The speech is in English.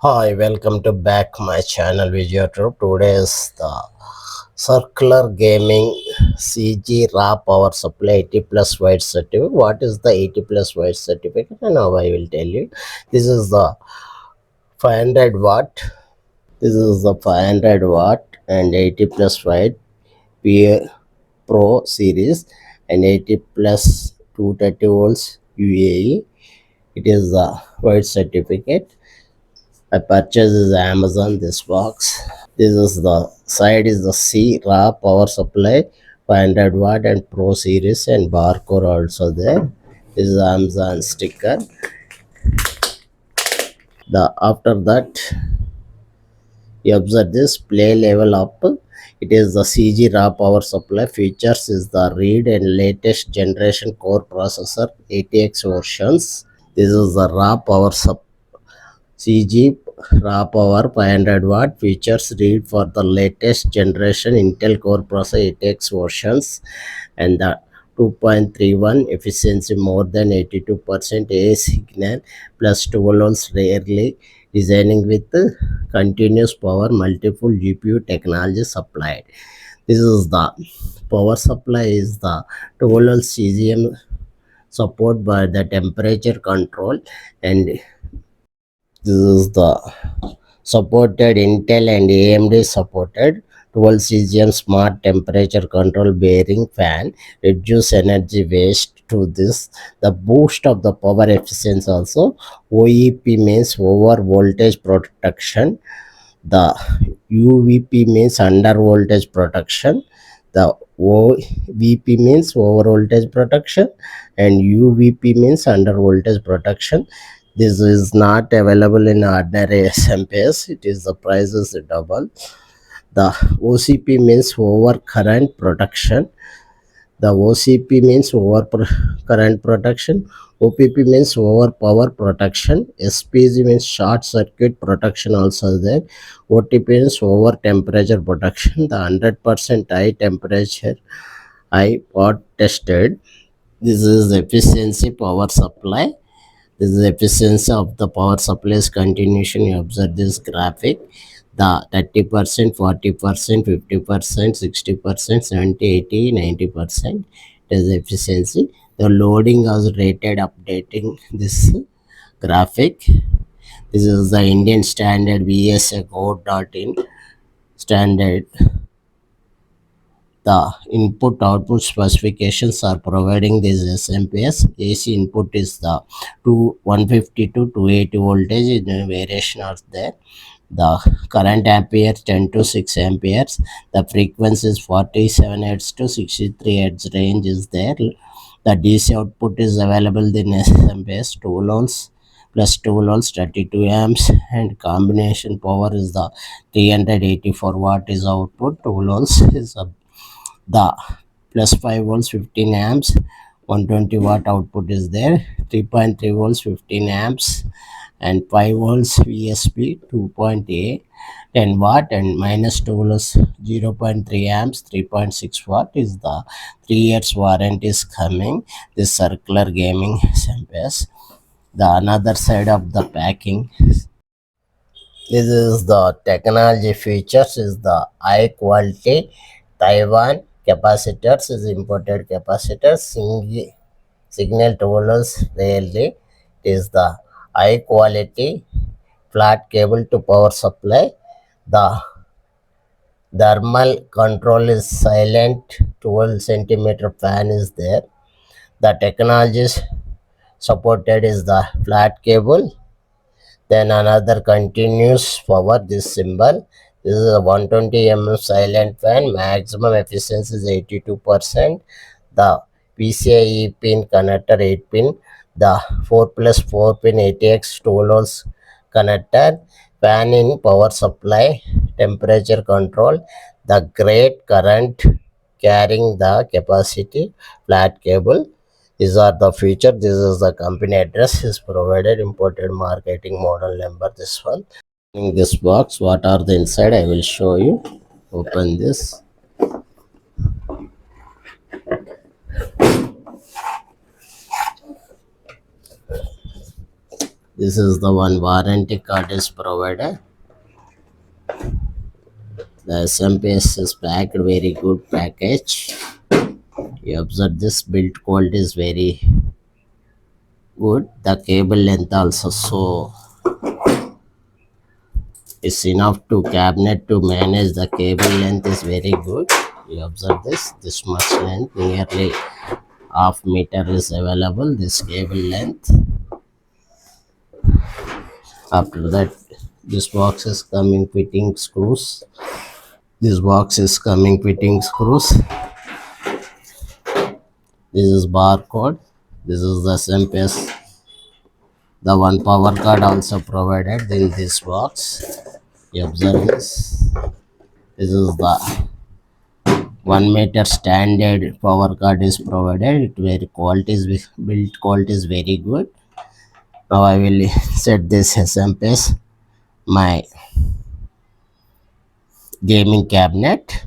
Hi, welcome to back my channel Video Troop. Today is the circular gaming CG raw power supply 80 plus white certificate. What is the 80 plus white certificate? And now I will tell you. This is the 500 watt. This is the 500 watt and 80 plus white P Pro series and 80 plus 230 volts UAE. It is the white certificate. I purchased is Amazon this box. This is the side is the C raw power supply 500 watt and Pro series and barcode also there. This is Amazon sticker. The after that you observe this play level up. It is the CG raw power supply. Features is the read and latest generation core processor 80x versions. This is the raw power supply. CG raw power 500 watt features read for the latest generation Intel Core processor 8X versions and the 2.31 efficiency more than 82% A signal plus 12 volts rarely designing with continuous power multiple GPU technology supplied. This is the power supply is the 12 volts CGM support by the temperature control and this is the supported Intel and AMD supported 12 CGM smart temperature control bearing fan reduce energy waste to this. The boost of the power efficiency also OEP means over voltage protection. The UVP means under voltage protection. The OVP means over voltage protection and UVP means under voltage protection. This is not available in ordinary SMPS. It is the price is double. The OCP means over current protection. The OCP means over current protection. OPP means over power protection. SPG means short circuit protection also there. OTP means over temperature protection. The 100% high temperature I pot tested. This is efficiency power supply. This is the efficiency of the power supply's continuation. You observe this graphic. The 30%, 40%, 50%, 60%, 70, 80, 90% is efficiency. The loading was rated updating this graphic. This is the Indian standard VSA code.in standard. The input output specifications are providing this SMPS. AC input is the 150 to 280 voltage in variation are there. The current ampere 10 to 6 amperes. The frequency is 47 Hz to 63 Hz range is there. The DC output is available in SMPS 2 volts plus 2 volts 32 amps and combination power is the 384 watt is output. 2 volts is the plus 5 volts 15 amps 120 watt output is there. 3.3 volts 15 amps and 5 volts VSP 2.8 10 watt and minus 2 volts 0.3 amps 3.6 watt is the 3 years warranty is coming. This circular gaming SMPS. The another side of the packing, this is the technology features is the high quality Taiwan capacitors is imported capacitors signal tolerance rarely. It is the high quality flat cable to power supply. The thermal control is silent 12 centimeter fan is there. The technologies supported is the flat cable. Then another continuous power this symbol. This is a 120 mm silent fan. Maximum efficiency is 82%. The PCIe pin connector 8 pin. The 4 plus 4 pin ATX 2 volts connector. Fan in power supply. Temperature control. The great current carrying the capacity. Flat cable. These are the feature. This is the company address is provided. Imported marketing model number. This one in this box. What are the inside? I will show you. Open this. This is the one warranty card is provided. The SMPS is packed very good package. You observe this build quality is very good. The cable length also so is enough to cabinet to manage. The cable length is very good. You observe this much length, nearly half meter is available, this cable length. After that, this box is coming fitting screws. This box is coming fitting screws. This is barcode. This is the SMPS. The one power card also provided in this box. You observe this. This is the 1 meter standard power card is provided. It very quality is build quality is very good. Now I will set this SMPS my gaming cabinet.